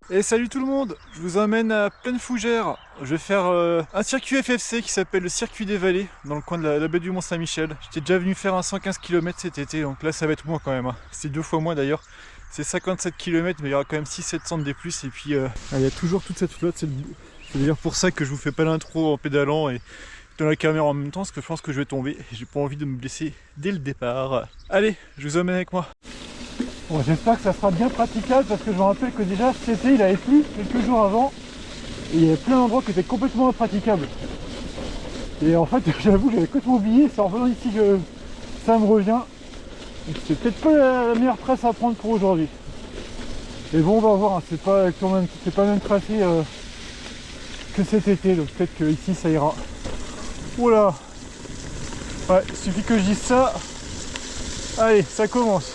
Et salut tout le monde, je vous emmène à Pleine Fougère. Je vais faire un circuit FFC qui s'appelle le circuit des vallées dans le coin de la baie du Mont-Saint-Michel. J'étais déjà venu faire un 115 km cet été, donc là ça va être moins quand même. Hein. C'est 2 fois moins d'ailleurs. C'est 57 km, mais il y aura quand même 600-700 de plus. Et puis il y a toujours toute cette flotte. C'est d'ailleurs pour ça que je vous fais pas l'intro en pédalant et dans la caméra en même temps, parce que je pense que je vais tomber. J'ai pas envie de me blesser dès le départ. Allez, je vous emmène avec moi. Bon, j'espère que ça sera bien praticable parce que je me rappelle que déjà cet été il avait plu quelques jours avant et il y avait plein d'endroits qui étaient complètement impraticables. Et en fait j'avoue j'avais complètement oublié, c'est en venant ici que ça me revient. C'est peut-être pas la meilleure trace à prendre pour aujourd'hui. Mais bon on va voir, hein. C'est pas le même tracé que cet été, donc peut-être que ici ça ira. Oula. Ouais, il suffit que je dise ça. Allez, ça commence.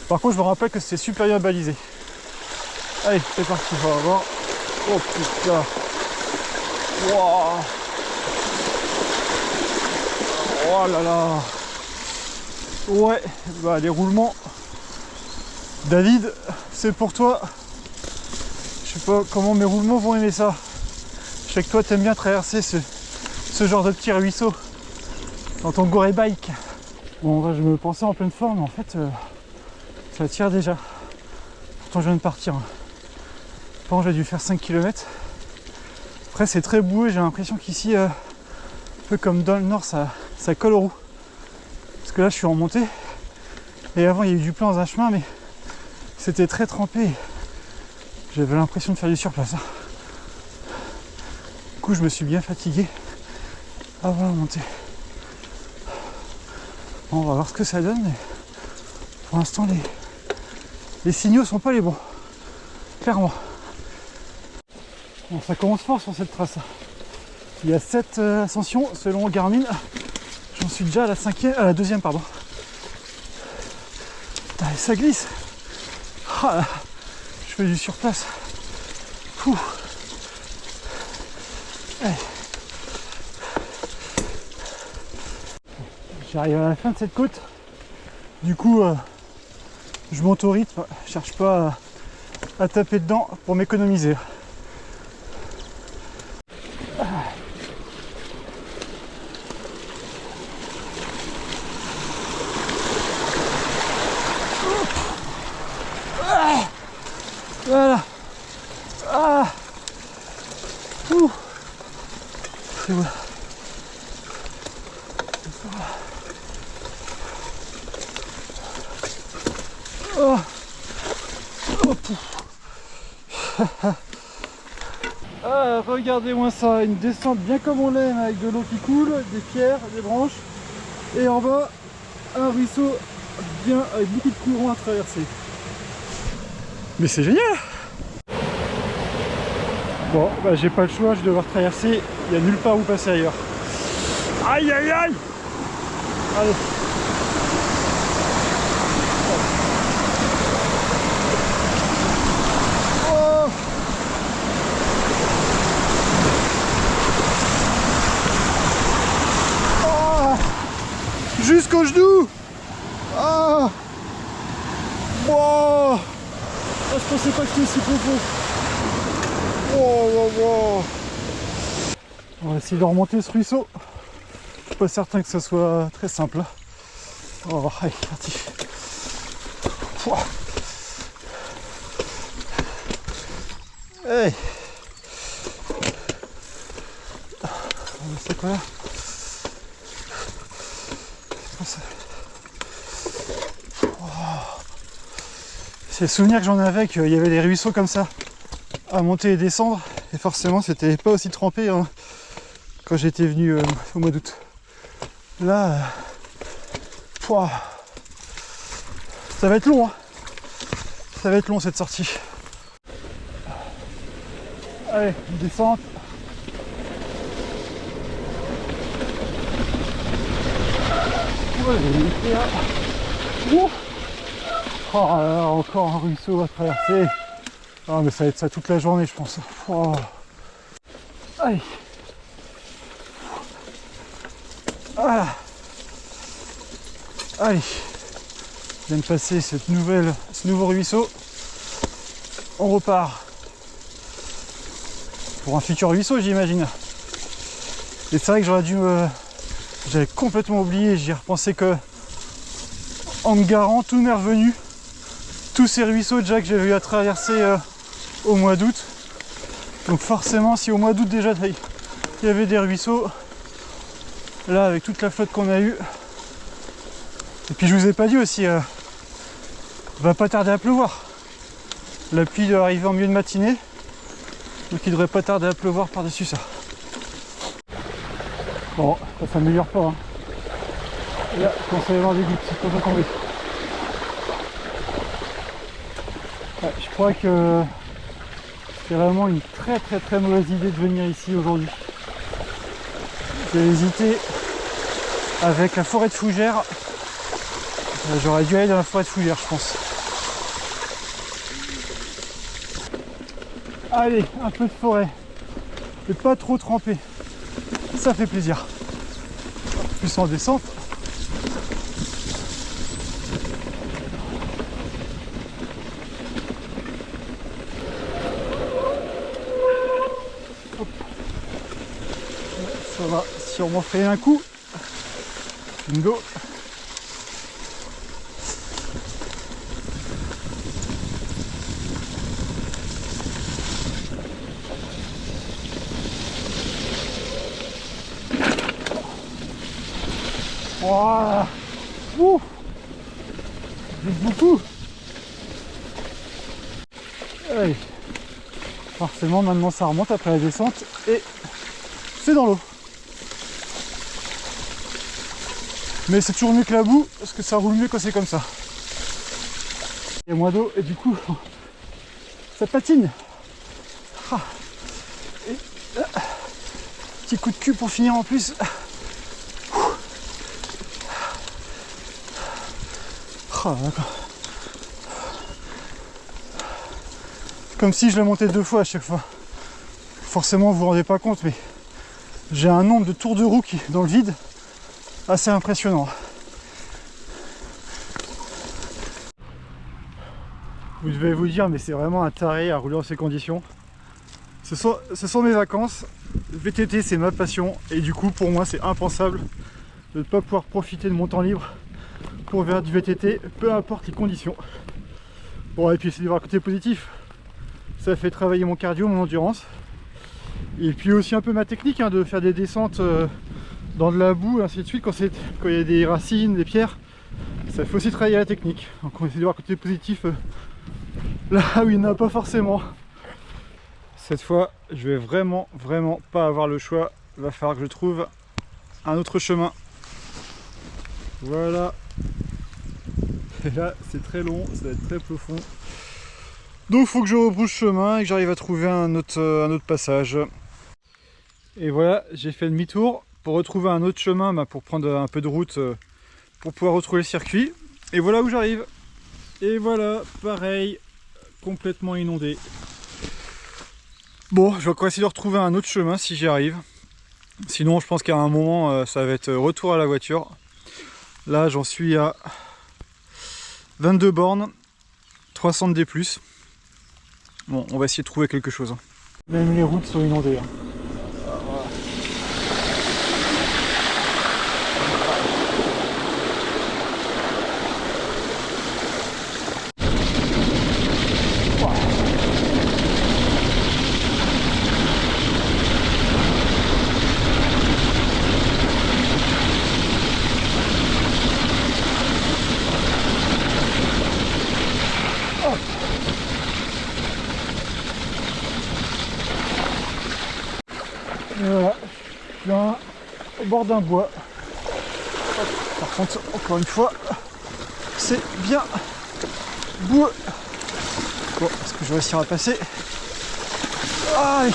Par contre, je me rappelle que c'était super bien balisé. Allez, c'est parti, on va voir. Oh putain. Wow. Oh là là. Ouais, bah les roulements. David, c'est pour toi. Je sais pas comment mes roulements vont aimer ça. Je sais que toi, t'aimes bien traverser ce genre de petit ruisseau dans ton Goré Bike. Bon, je me pensais en pleine forme, en fait... ça tire déjà. Pourtant je viens de partir. Bon, j'ai dû faire 5 km. Après c'est très boueux, j'ai l'impression qu'ici, un peu comme dans le nord, ça colle aux roues. Parce que là je suis en montée. Et avant il y a eu du plat dans un chemin, mais c'était très trempé. J'avais l'impression de faire du surplace. Du coup je me suis bien fatigué avant la montée. Bon, on va voir ce que ça donne. Mais pour l'instant les signaux sont pas les bons, clairement. Bon, ça commence fort sur cette trace. Il y a 7 ascensions selon Garmin. J'en suis déjà à la deuxième, pardon. Putain, et ça glisse. Ah, là, je fais du surplace. Fou. J'arrive à la fin de cette côte. Du coup, je monte au rythme, je cherche pas à taper dedans pour m'économiser. Voilà. Ah. Ouh. C'est bon. Oh. Oh. Ah, regardez-moi ça, une descente bien comme on l'aime, avec de l'eau qui coule, des pierres, des branches, et en bas un ruisseau bien avec beaucoup de courant à traverser. Mais c'est génial! Bon, bah j'ai pas le choix, je vais devoir traverser, il n'y a nulle part où passer ailleurs. Aïe aïe aïe! Allez! Oh! Oh! Jusqu'au genou! Ah! Wow! Oh, je pensais pas que c'était aussi profond. Wow, wow, wow. On va essayer de remonter ce ruisseau. Je suis pas certain que ce soit très simple. On va voir, allez, parti. Wow. Hey. C'est quoi là? C'est le souvenir que j'en avais, qu'il y avait des ruisseaux comme ça à monter et descendre, et forcément c'était pas aussi trempé hein, quand j'étais venu au mois d'août. Là, ça va être long, hein. Ça va être long cette sortie. Allez, descente. Ouais, oh là là, encore un ruisseau à traverser. Ah mais ça va être ça toute la journée je pense. Oh. Allez. Ah. Allez. Je viens de passer ce nouveau ruisseau. On repart pour un futur ruisseau, j'imagine. Et c'est vrai que j'aurais dû... J'avais complètement oublié, j'y ai repensé que en me garant, tout m'est revenu. Tous ces ruisseaux déjà que j'avais eu à traverser au mois d'août. Donc forcément, si au mois d'août déjà il y avait des ruisseaux, là avec toute la flotte qu'on a eue. Et puis je vous ai pas dit aussi, va pas tarder à pleuvoir. La pluie doit arriver en milieu de matinée, donc il devrait pas tarder à pleuvoir par-dessus ça. Bon, ça s'améliore pas. Hein. Là, quand ça va y avoir des gouttes, c'est pas tomber. Ouais, je crois que c'est vraiment une très mauvaise idée de venir ici aujourd'hui. J'ai hésité avec la forêt de Fougères. J'aurais dû aller dans la forêt de Fougères, je pense. Allez, un peu de forêt. Et pas trop trempé. Ça fait plaisir. Plus en descente. Hop. Ça va sûrement faire un coup. Bingo. Voilà. Ouh, c'est beaucoup. Allez. Forcément maintenant ça remonte après la descente et c'est dans l'eau. Mais c'est toujours mieux que la boue parce que ça roule mieux quand c'est comme ça. Il y a moins d'eau et du coup ça patine. Ah. Et, petit coup de cul pour finir en plus. Oh, c'est comme si je la montais 2 fois à chaque fois. Forcément vous vous rendez pas compte mais j'ai un nombre de tours de roue qui dans le vide assez impressionnant. Vous devez vous dire mais c'est vraiment un taré à rouler dans ces conditions. Ce sont mes vacances. VTT c'est ma passion et du coup pour moi c'est impensable de ne pas pouvoir profiter de mon temps libre pour faire du VTT, peu importe les conditions. Bon et puis c'est de voir le côté positif. Ça fait travailler mon cardio, mon endurance. Et puis aussi un peu ma technique hein, de faire des descentes dans de la boue, ainsi de suite, quand il y a des racines, des pierres. Ça fait aussi travailler la technique. Donc on essaie de voir le côté positif là où il n'y en a pas forcément. Cette fois, je vais vraiment pas avoir le choix. Il va falloir que je trouve un autre chemin. Voilà. Et là, c'est très long, ça va être très profond. Donc il faut que je rebrousse chemin et que j'arrive à trouver un autre passage. Et voilà, j'ai fait demi-tour pour retrouver un autre chemin, pour prendre un peu de route pour pouvoir retrouver le circuit. Et voilà où j'arrive. Et voilà, pareil, complètement inondé. Bon, je vais encore essayer de retrouver un autre chemin si j'y arrive. Sinon, je pense qu'à un moment, ça va être retour à la voiture. Là, j'en suis à 22 bornes, 300 de D+. Bon, on va essayer de trouver quelque chose. Même les routes sont inondées. Hein. Et voilà, je suis au bord d'un bois. Hop. Par contre, encore une fois, c'est bien boueux. Bon, est-ce que je vais réussir à passer? Allez.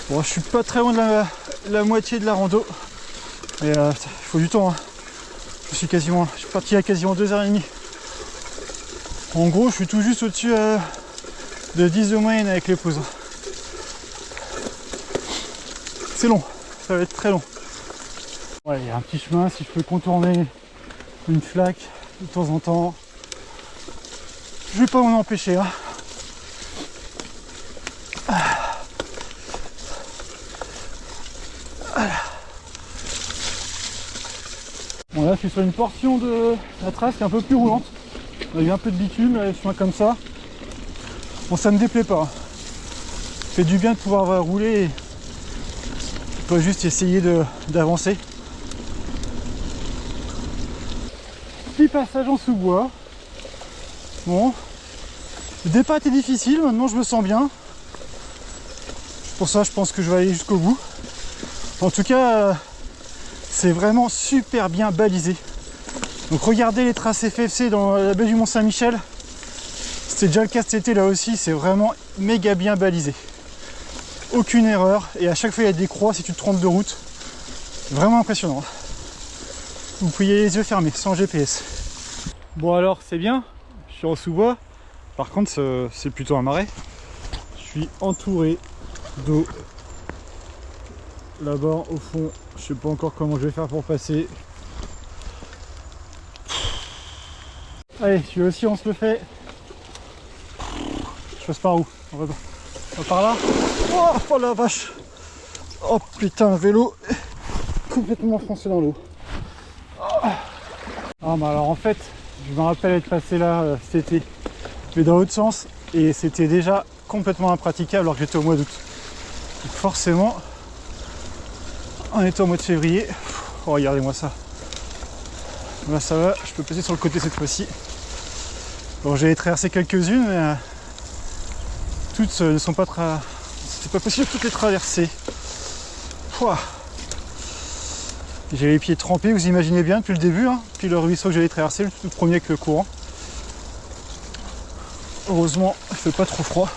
Bon, je suis pas très loin de la moitié de la rando. Mais il faut du temps. Hein. Je suis parti à quasiment 2h30. En gros, je suis tout juste au-dessus de 10 de moyenne avec les pauses. C'est long, ça va être très long. Ouais, il y a un petit chemin, si je peux contourner une flaque, de temps en temps. Je vais pas m'en empêcher. Hein. Bon là je suis sur une portion de la trace qui est un peu plus roulante. On a eu un peu de bitume, là, les chemins comme ça. Bon ça me déplaît pas. Ça fait du bien de pouvoir rouler et pas juste essayer d'avancer. Petit passage en sous-bois. Bon. Le départ était difficile, maintenant je me sens bien. Pour ça je pense que je vais aller jusqu'au bout. En tout cas, c'est vraiment super bien balisé. Donc regardez les traces FFC dans la baie du Mont-Saint-Michel. C'était déjà le cas cet été là aussi, c'est vraiment méga bien balisé. Aucune erreur, et à chaque fois il y a des croix si tu te trompes de route. Vraiment impressionnant. Vous pouvez y aller les yeux fermés, sans GPS. Bon alors c'est bien, je suis en sous-bois. Par contre c'est plutôt un marais. Je suis entouré d'eau. Là-bas au fond, je sais pas encore comment je vais faire pour passer. Allez, celui aussi on se le fait. Je passe par où? On va par là. Oh la vache. Oh putain, un vélo complètement enfoncé dans l'eau. Ah mais alors en fait, je me rappelle être passé là cet été, mais dans l'autre sens, et c'était déjà complètement impraticable alors que j'étais au mois d'août. Donc forcément, on était au mois de février. Oh, regardez-moi ça. Là ça va, je peux passer sur le côté cette fois-ci. Bon, j'ai traversé quelques-unes, mais toutes ne sont pas très... C'est pas possible de toutes les traverser. Pouah. J'ai les pieds trempés, vous imaginez bien, depuis le début, hein, puis le ruisseau que j'allais traverser, le tout premier avec le courant. Heureusement, il fait pas trop froid.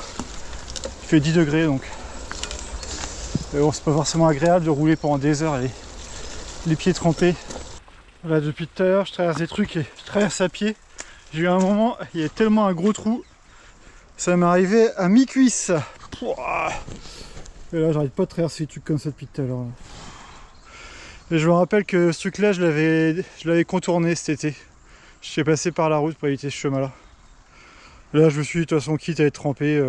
Il fait 10 degrés donc. Mais bon, c'est pas forcément agréable de rouler pendant des heures les pieds trempés. Là, depuis tout à l'heure, je traverse des trucs et je traverse à pied. J'ai eu un moment, il y a tellement un gros trou, ça m'est arrivé à mi-cuisse. Et là, j'arrête pas de traverser des trucs comme ça depuis tout à l'heure. Et je me rappelle que ce truc-là, je l'avais contourné cet été. Je suis passé par la route pour éviter ce chemin-là. Là, je me suis dit, de toute façon, quitte à être trempé,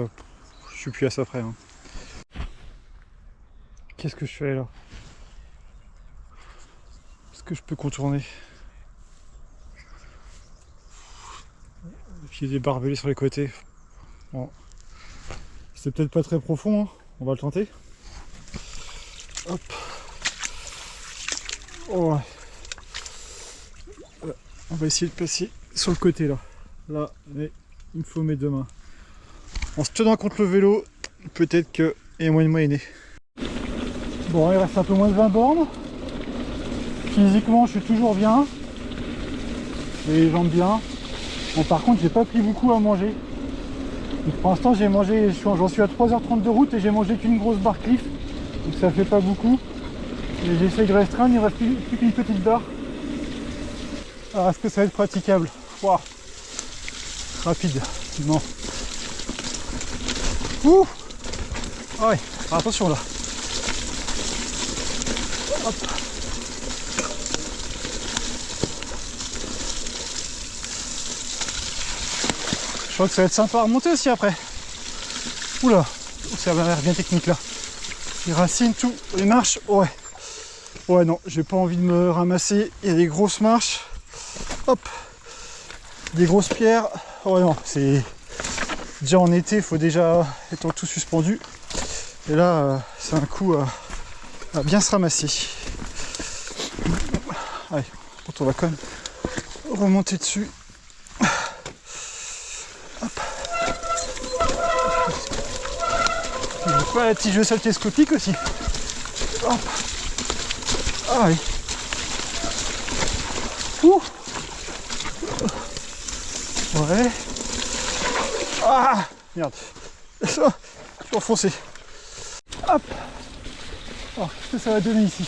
je suis plus à ça près. Hein. Qu'est-ce que je fais là? Est-ce que je peux contourner? Et puis il y a des barbelés sur les côtés. Bon. C'est peut-être pas très profond, hein. On va le tenter. Hop. Oh ouais. On va essayer de passer sur le côté là. Là, mais il me faut mes deux mains. En se tenant contre le vélo, peut-être qu'il y a moyen de moyenner. Bon, il reste un peu moins de 20 bornes. Physiquement, je suis toujours bien. J'ai les jambes bien. Bon, par contre, j'ai pas pris beaucoup à manger. Donc, pour l'instant, j'ai mangé, j'en suis à 3h30 de route et j'ai mangé qu'une grosse barre Cliff. Donc ça fait pas beaucoup. Et j'essaye de restreindre, il ne reste plus qu'une petite barre. Alors, est-ce que ça va être praticable? Wow. Rapide. Non. Ouh. Ah ouais, alors, attention là. Hop. Je crois que ça va être sympa à remonter aussi après. Oula, ça va l'air bien technique là. Les racines, tout, les marches, ouais. Ouais non, j'ai pas envie de me ramasser. Il y a des grosses marches. Hop. Des grosses pierres. Ouais non, c'est... Déjà en été, il faut déjà être tout suspendu. Et là, c'est un coup à bien se ramasser. Allez, on va quand même remonter dessus. Hop. Pas la petite jeu saltéscopique aussi. Hop. Ah oui. Ouh. Ouais. Ah merde. Je suis enfoncé. Hop. Oh, qu'est-ce que ça va donner ici?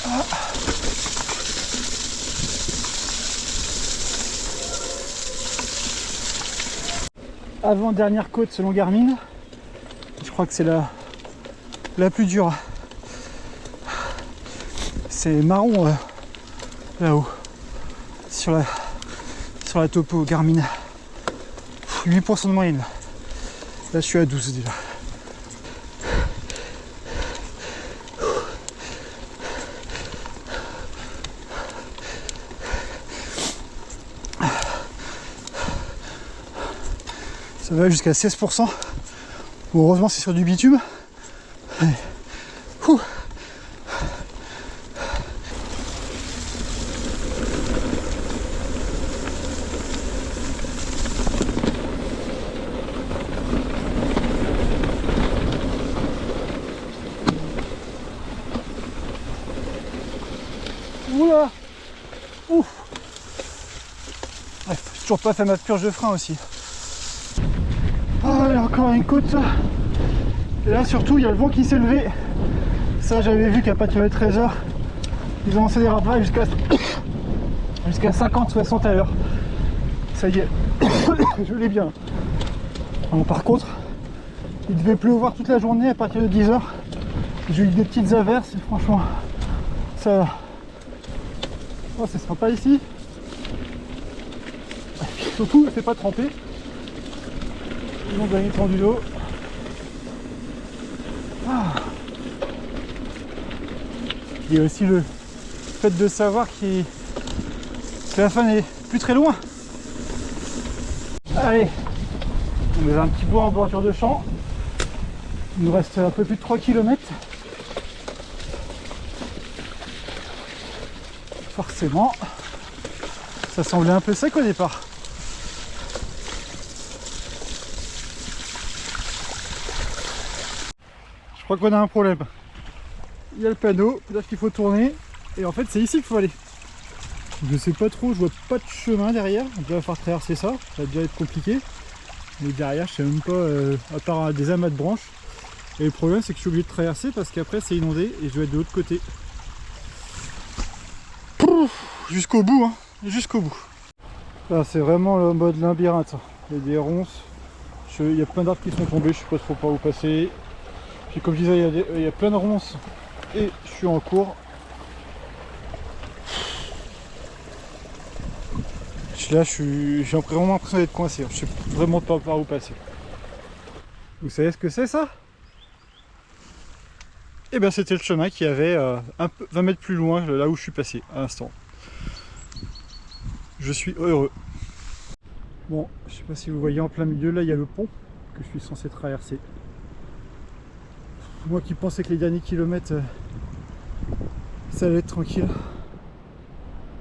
Ah. Avant-dernière côte selon Garmin. Je crois que c'est la la plus dure. C'est marron là-haut, sur la topo Garmin. 8% de moyenne. Là je suis à 12 déjà. Ça va jusqu'à 16%. Bon, heureusement c'est sur du bitume. Allez. Ouh. Oula. Ouf. Ouais, j'ai toujours pas fait ma purge de frein aussi. Ah, il y a encore une côte là. Et là surtout il y a le vent qui s'est levé. Ça j'avais vu qu'à partir de 13h, ils ont lancé des rafales jusqu'à 50-60 à l'heure. Ça y est, je l'ai bien. Alors, par contre, il devait pleuvoir toute la journée à partir de 10h. J'ai eu des petites averses et franchement, ça... Oh, c'est sympa ici. Surtout, c'est pas trempé. Ils ont gagné du d'eau. Ah. Il y a aussi le fait de savoir que la fin n'est plus très loin. Allez, on est un petit bois en bordure de champ. Il nous reste un peu plus de 3 km. Forcément, ça semblait un peu sec au départ. Je crois qu'on a un problème. Il y a le panneau, peut-être qu'il faut tourner. Et en fait, c'est ici qu'il faut aller. Je sais pas trop, je vois pas de chemin derrière. On va falloir traverser ça, ça va déjà être compliqué. Mais derrière, je sais même pas, à part des amas de branches. Et le problème, c'est que je suis obligé de traverser parce qu'après, c'est inondé et je dois être de l'autre côté. Jusqu'au bout, hein, jusqu'au bout. Là, c'est vraiment le mode labyrinthe. Il y a des ronces, il y a plein d'arbres qui sont tombés, je sais pas trop par où passer. Puis comme je disais, il y a plein de ronces et je suis en cours. Là, j'ai vraiment l'impression d'être coincé. Je sais vraiment pas par où passer. Vous savez ce que c'est ça? Et bien c'était le chemin qui avait un peu 20 mètres plus loin, là où je suis passé à l'instant. Je suis heureux. Bon, je sais pas si vous voyez en plein milieu, là il y a le pont que je suis censé traverser. Moi qui pensais que les derniers kilomètres ça allait être tranquille.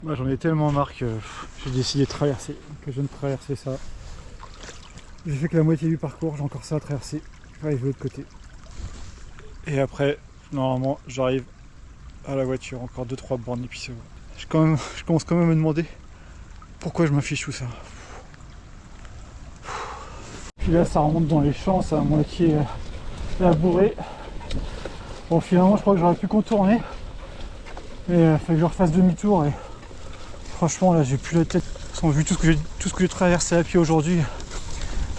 Moi j'en ai tellement marre que j'ai décidé de traverser, que je viens de traverser ça. J'ai fait que la moitié du parcours, j'ai encore ça à traverser. J'arrive de l'autre côté. Et après, normalement, j'arrive à la voiture, encore 2-3 bornes et puis c'est bon. Je commence quand même à me demander pourquoi je m'affiche tout ça. Puis là, ça remonte dans les champs, ça à moitié labouré. Bon, finalement, je crois que j'aurais pu contourner. Mais il faut que je refasse demi-tour et franchement, là, j'ai plus la tête. Sans vu tout ce que j'ai traversé à pied aujourd'hui,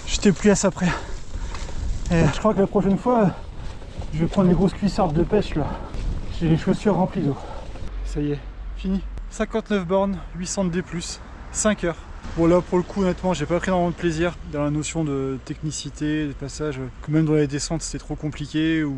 j'étais plus à ça près. Et je crois que la prochaine fois, je vais prendre les grosses cuissardes de pêche là. J'ai les chaussures remplies d'eau. Ça y est, fini. 59 bornes, 800 de D+, 5 heures. Bon là pour le coup honnêtement j'ai pas pris énormément de plaisir dans la notion de technicité, des passages, que même dans les descentes c'était trop compliqué ou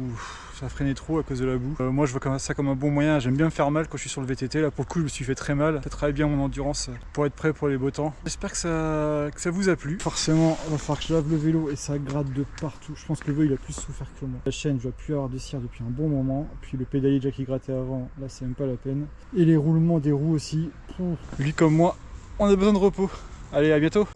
ça freinait trop à cause de la boue. Moi je vois ça comme un bon moyen, j'aime bien me faire mal quand je suis sur le VTT, là pour le coup je me suis fait très mal, ça travaille bien mon endurance pour être prêt pour les beaux temps. J'espère que ça vous a plu. Forcément il va falloir que je lave le vélo et ça gratte de partout, je pense que le vélo il a plus souffert que moi. La chaîne je dois plus avoir de cire depuis un bon moment, puis le pédalier déjà qui grattait avant, là c'est même pas la peine. Et les roulements des roues aussi, lui comme moi, on a besoin de repos. Allez, à bientôt.